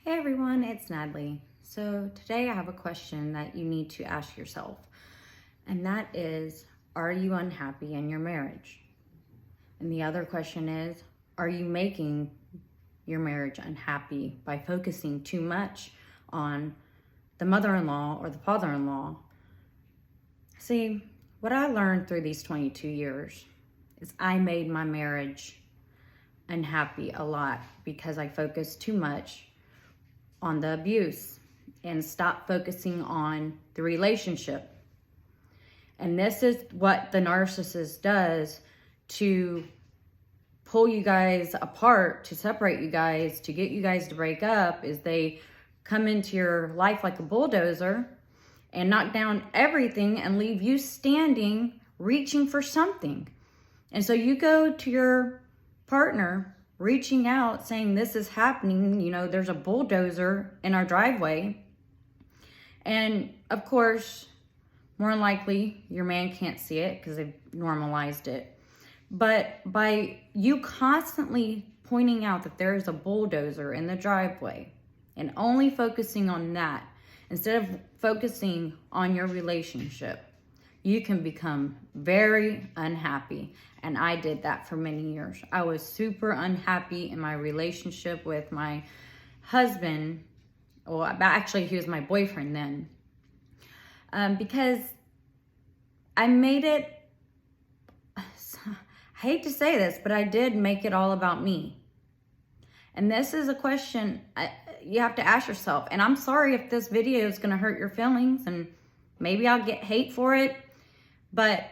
Hey everyone, it's Natalie. So today I have a question that you need to ask yourself, and that is, are you unhappy in your marriage? And the other question is, are you making your marriage unhappy by focusing too much on the mother-in-law or the father-in-law? See, what I learned through these 22 years is I made my marriage unhappy a lot because I focused too much on the abuse and stop focusing on the relationship. And this is what the narcissist does to pull you guys apart, to separate you guys, to get you guys to break up, is they come into your life like a bulldozer and knock down everything and leave you standing, reaching for something. And so you go to your partner reaching out saying, this is happening, there's a bulldozer in our driveway. And of course, more than likely, your man can't see it because they've normalized it. But by you constantly pointing out that there is a bulldozer in the driveway and only focusing on that, instead of focusing on your relationship, you can become very unhappy. And I did that for many years. I was super unhappy in my relationship with my husband. Well, actually, he was my boyfriend then. Because I made it, I hate to say this, but I did make it all about me. And this is a question you have to ask yourself. And I'm sorry if this video is going to hurt your feelings, and maybe I'll get hate for it. But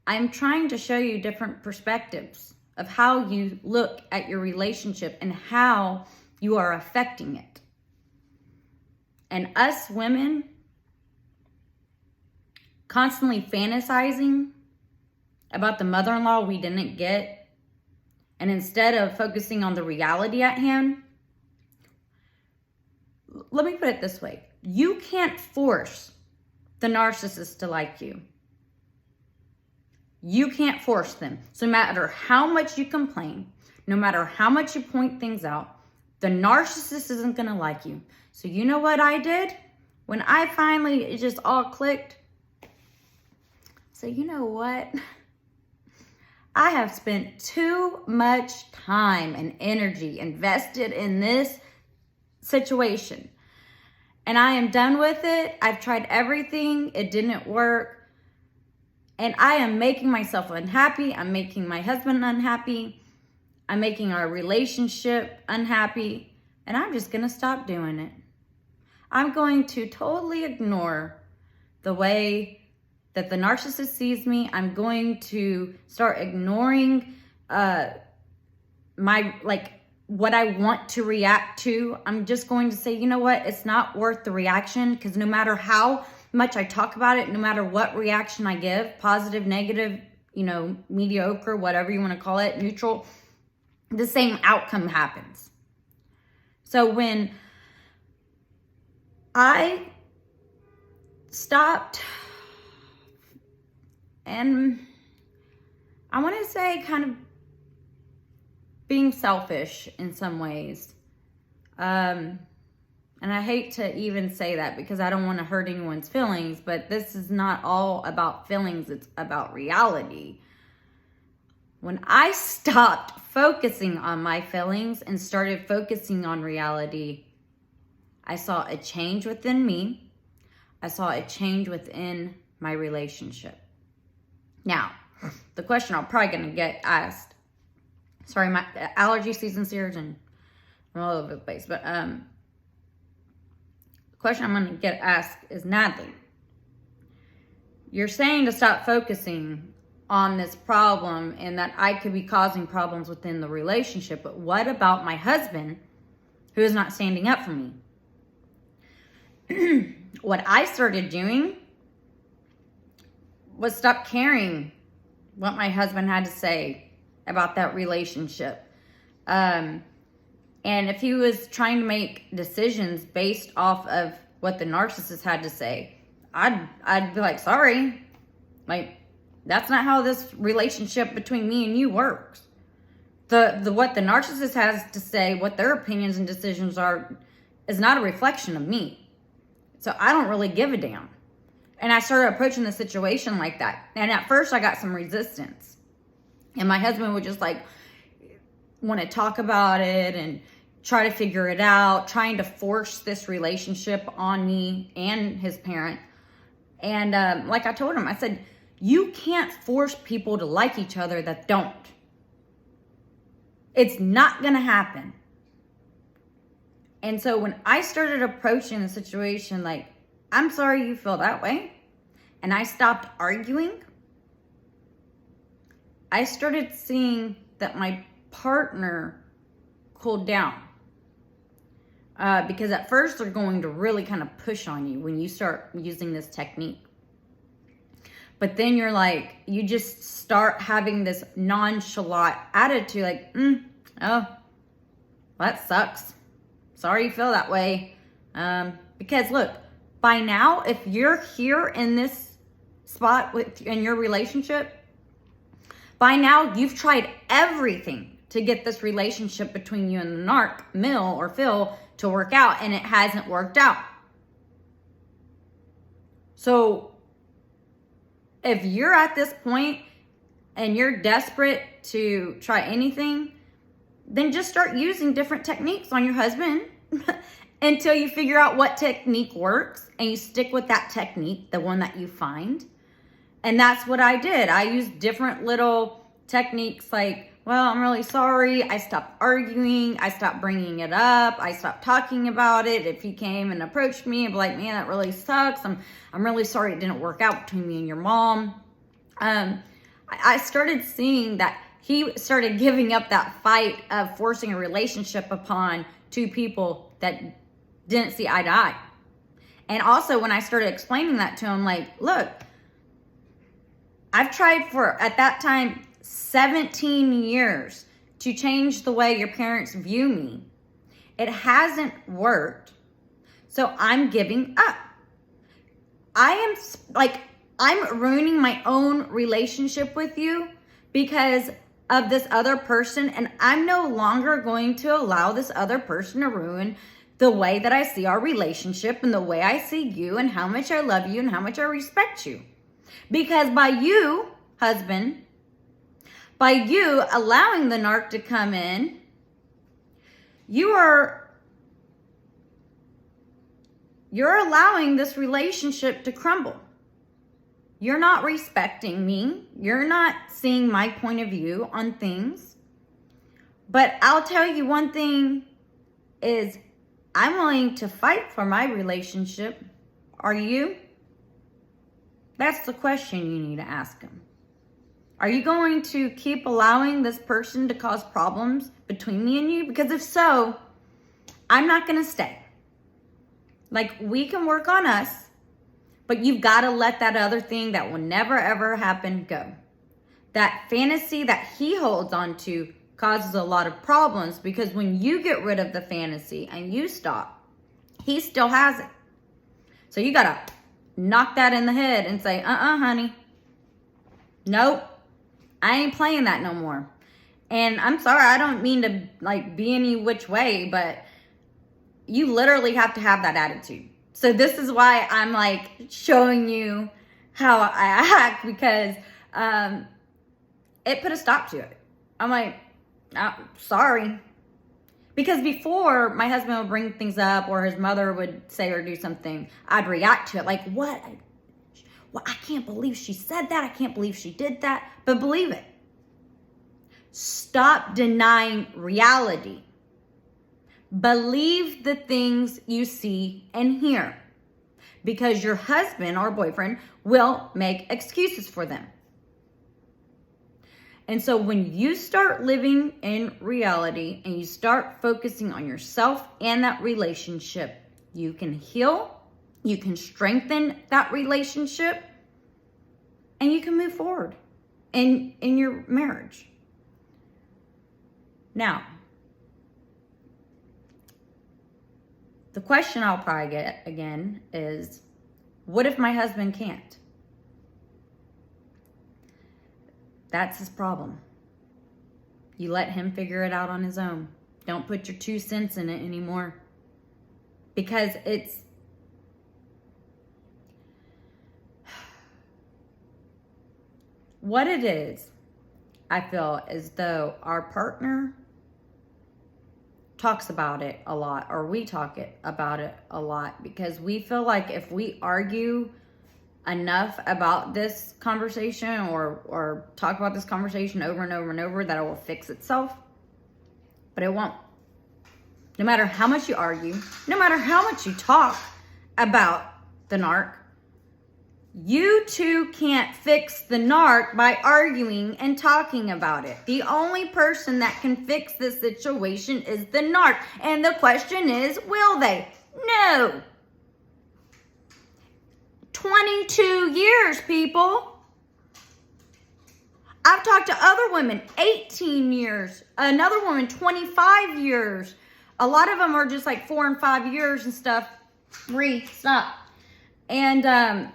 I'm trying to show you different perspectives of how you look at your relationship and how you are affecting it. And us women constantly fantasizing about the mother-in-law we didn't get, and instead of focusing on the reality at hand, let me put it this way. You can't force the narcissist to like you. You can't force them. So no matter how much you complain, no matter how much you point things out, the narcissist isn't going to like you. So you know what I did? When I finally, it just all clicked. So you know what? I have spent too much time and energy invested in this situation. And I am done with it. I've tried everything. It didn't work. And I am making myself unhappy. I'm making my husband unhappy. I'm making our relationship unhappy. And I'm just going to stop doing it. I'm going to totally ignore the way that the narcissist sees me. I'm going to start ignoring what I want to react to. I'm just going to say, you know what? It's not worth the reaction, because no matter how much I talk about it, no matter what reaction I give, positive, negative, mediocre, whatever you want to call it, neutral, the same outcome happens. So when I stopped, and I want to say kind of being selfish in some ways, and I hate to even say that because I don't want to hurt anyone's feelings, but this is not all about feelings, it's about reality. When I stopped focusing on my feelings and started focusing on reality, I saw a change within me. I saw a change within my relationship. Now, the question I'm probably going to get asked, sorry, my allergy season's here and I'm all over the place, but question I'm going to get asked is, Natalie, you're saying to stop focusing on this problem and that I could be causing problems within the relationship, but what about my husband who is not standing up for me? What I started doing was stop caring what my husband had to say about that relationship. And if he was trying to make decisions based off of what the narcissist had to say, I'd be like, sorry, that's not how this relationship between me and you works. What the narcissist has to say, what their opinions and decisions are, is not a reflection of me. So I don't really give a damn. And I started approaching the situation like that. And at first I got some resistance. And my husband would just like want to talk about it and try to figure it out, trying to force this relationship on me and his parent. And like I told him, I said, you can't force people to like each other that don't. It's not going to happen. And so when I started approaching the situation like, I'm sorry you feel that way, and I stopped arguing, I started seeing that my partner cooled down. Because at first they're going to really kind of push on you when you start using this technique. But then you're like, you just start having this nonchalant attitude like, oh, that sucks. Sorry you feel that way. Because look, by now, if you're here in this spot in your relationship, by now you've tried everything to get this relationship between you and the narc, Mill or Phil, to work out, and it hasn't worked out. So if you're at this point and you're desperate to try anything, then just start using different techniques on your husband until you figure out what technique works and you stick with that technique, the one that you find. And that's what I did. I used different little techniques like, well, I'm really sorry. I stopped arguing. I stopped bringing it up. I stopped talking about it. If he came and approached me and be like, man, that really sucks. I'm really sorry it didn't work out between me and your mom. I started seeing that he started giving up that fight of forcing a relationship upon two people that didn't see eye to eye. And also when I started explaining that to him, like, look, I've tried for, at that time, 17 years to change the way your parents view me. It hasn't worked. So I'm giving up. I'm ruining my own relationship with you because of this other person, and I'm no longer going to allow this other person to ruin the way that I see our relationship and the way I see you and how much I love you and how much I respect you. Because by you, husband, by you allowing the narc to come in, you're allowing this relationship to crumble. You're not respecting me. You're not seeing my point of view on things. But I'll tell you one thing is I'm willing to fight for my relationship. Are you? That's the question you need to ask him. Are you going to keep allowing this person to cause problems between me and you? Because if so, I'm not going to stay. Like, we can work on us, but you've got to let that other thing that will never, ever happen go. That fantasy that he holds on to causes a lot of problems because when you get rid of the fantasy and you stop, he still has it. So you got to knock that in the head and say, honey, nope. I ain't playing that no more. And I'm sorry, I don't mean to like be any which way, but you literally have to have that attitude. So this is why I'm like showing you how I act because it put a stop to it. I'm like, sorry. Because before my husband would bring things up or his mother would say or do something, I'd react to it like, what? Well, I can't believe she said that. I can't believe she did that. But believe it. Stop denying reality. Believe the things you see and hear. Because your husband or boyfriend will make excuses for them. And so when you start living in reality and you start focusing on yourself and that relationship, you can heal. You can strengthen that relationship and you can move forward in your marriage. Now, the question I'll probably get again is, what if my husband can't? That's his problem. You let him figure it out on his own. Don't put your 2 cents in it anymore. because what it is, I feel as though our partner talks about it a lot, or we talk about it a lot, because we feel like if we argue enough about this conversation or talk about this conversation over and over and over, that it will fix itself. But it won't. No matter how much you argue, no matter how much you talk about the narc, you too can't fix the narc by arguing and talking about it. The only person that can fix this situation is the narc. And the question is, will they? No. 22 years, people. I've talked to other women, 18 years. Another woman, 25 years. A lot of them are just like 4 and 5 years and stuff. Stop. And,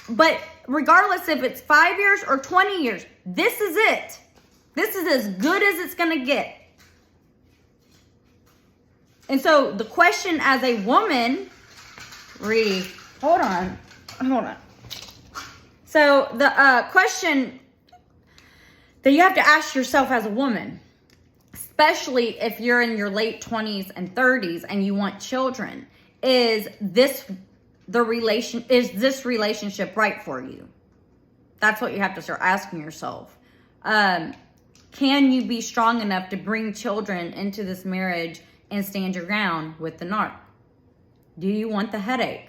but regardless if it's 5 years or 20 years, this is it. This is as good as it's going to get. And so the question as a woman, hold on. So the question that you have to ask yourself as a woman, especially if you're in your late 20s and 30s and you want children, is this relationship right for you? That's what you have to start asking yourself. Can you be strong enough to bring children into this marriage and stand your ground with the narc? Do you want the headache?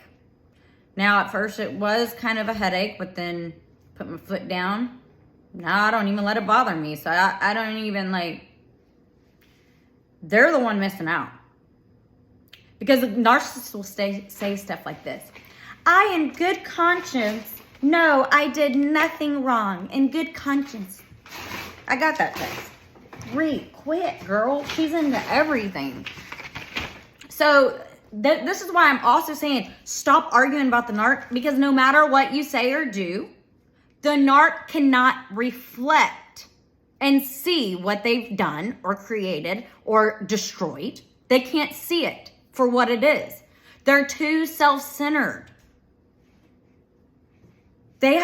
Now, at first it was kind of a headache, but then put my foot down. Now I don't even let it bother me. So I don't even they're the one missing out. Because the narcissists will say stuff like this. I, in good conscience, no, I did nothing wrong. In good conscience. I got that text. Quit, girl. She's into everything. So this is why I'm also saying stop arguing about the narc, because no matter what you say or do, the narc cannot reflect and see what they've done or created or destroyed. They can't see it for what it is. They're too self-centered. They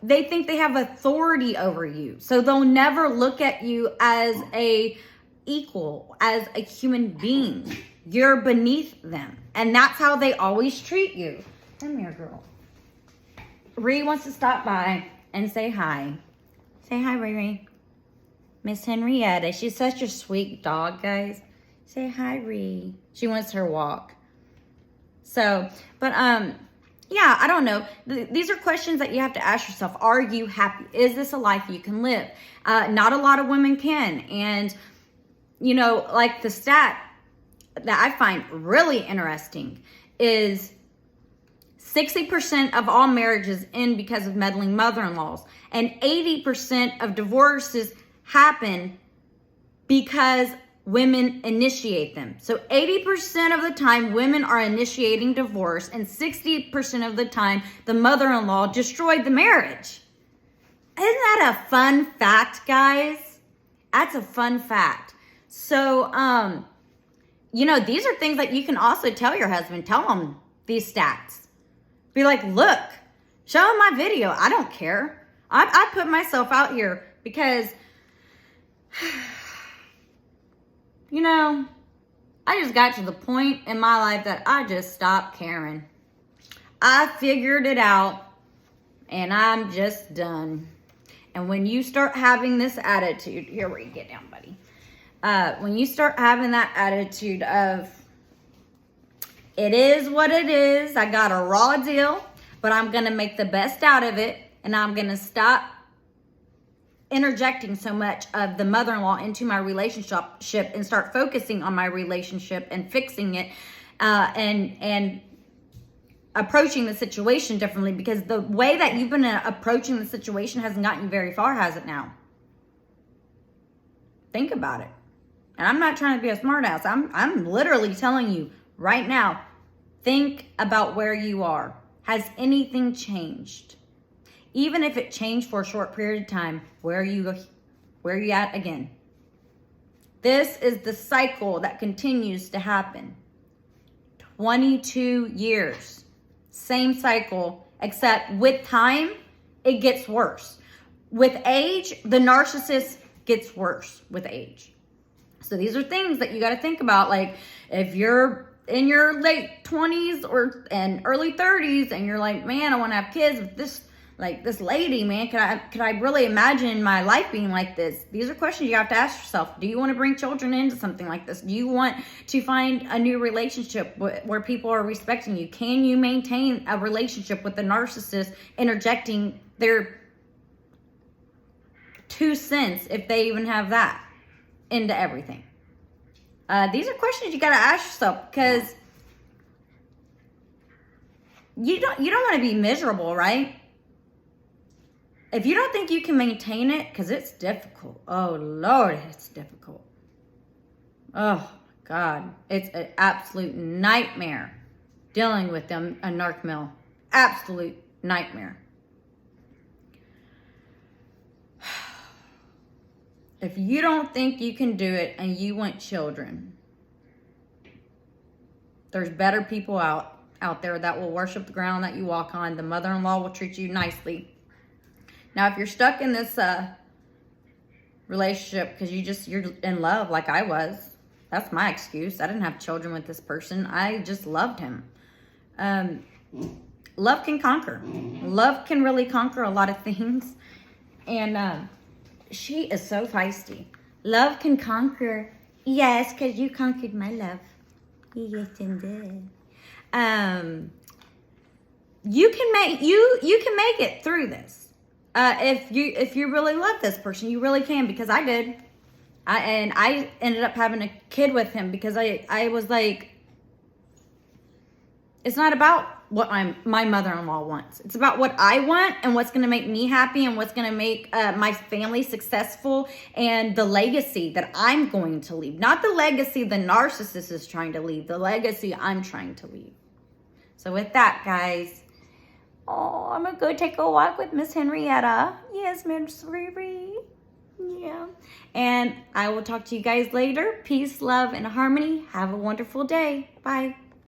think they have authority over you. So they'll never look at you as a equal, as a human being. You're beneath them. And that's how they always treat you. Come here, girl. Ree wants to stop by and say hi. Say hi, Ree. Miss Henrietta. She's such a sweet dog, guys. Say hi, Ree. She wants her walk. So, but, yeah, I don't know. These are questions that you have to ask yourself. Are you happy? Is this a life you can live? Not a lot of women can. And, you know, like the stat that I find really interesting is 60% of all marriages end because of meddling mother-in-laws. And 80% of divorces happen because women initiate them. So 80% of the time, women are initiating divorce, and 60% of the time, the mother-in-law destroyed the marriage. Isn't that a fun fact, guys? That's a fun fact. So, you know, these are things that you can also tell your husband. Tell him these stats. Be like, look, show him my video. I don't care. I put myself out here because, you know, I just got to the point in my life that I just stopped caring. I figured it out, and I'm just done. And when you start having this attitude, here where you get down, buddy. When you start having that attitude of, it is what it is, I got a raw deal, but I'm going to make the best out of it, and I'm going to stop interjecting so much of the mother-in-law into my relationship and start focusing on my relationship and fixing it, and approaching the situation differently, because the way that you've been approaching the situation hasn't gotten you very far, has it now? Think about it. And I'm not trying to be a smartass. I'm literally telling you right now, think about where you are. Has anything changed? Even if it changed for a short period of time, where are you at again? This is the cycle that continues to happen. 22 years. Same cycle, except with time, it gets worse. With age, the narcissist gets worse with age. So these are things that you got to think about. Like if you're in your late 20s and early 30s and you're like, man, I want to have kids with this lady, man, could I really imagine my life being like this? These are questions you have to ask yourself. Do you want to bring children into something like this? Do you want to find a new relationship where people are respecting you? Can you maintain a relationship with the narcissist interjecting their 2 cents, if they even have that, into everything? These are questions you got to ask yourself, because you don't want to be miserable, right? If you don't think you can maintain it, because it's difficult. Oh, Lord, it's difficult. Oh, God. It's an absolute nightmare dealing with them, a narc mill. Absolute nightmare. If you don't think you can do it and you want children, there's better people out there that will worship the ground that you walk on. The mother-in-law will treat you nicely. Now, if you're stuck in this relationship because you're in love like I was, that's my excuse. I didn't have children with this person. I just loved him. Love can conquer. Love can really conquer a lot of things. And she is so feisty. Love can conquer. Yes, because you conquered my love. Yes, indeed. You can make it through this. If you really love this person, you really can, because I did. I ended up having a kid with him because I was like, it's not about what my mother-in-law wants. It's about what I want and what's going to make me happy and what's going to make my family successful and the legacy that I'm going to leave. Not the legacy the narcissist is trying to leave, the legacy I'm trying to leave. So with that, guys, I'm going to go take a walk with Miss Henrietta. Yes, Miss Riri. Yeah. And I will talk to you guys later. Peace, love, and harmony. Have a wonderful day. Bye.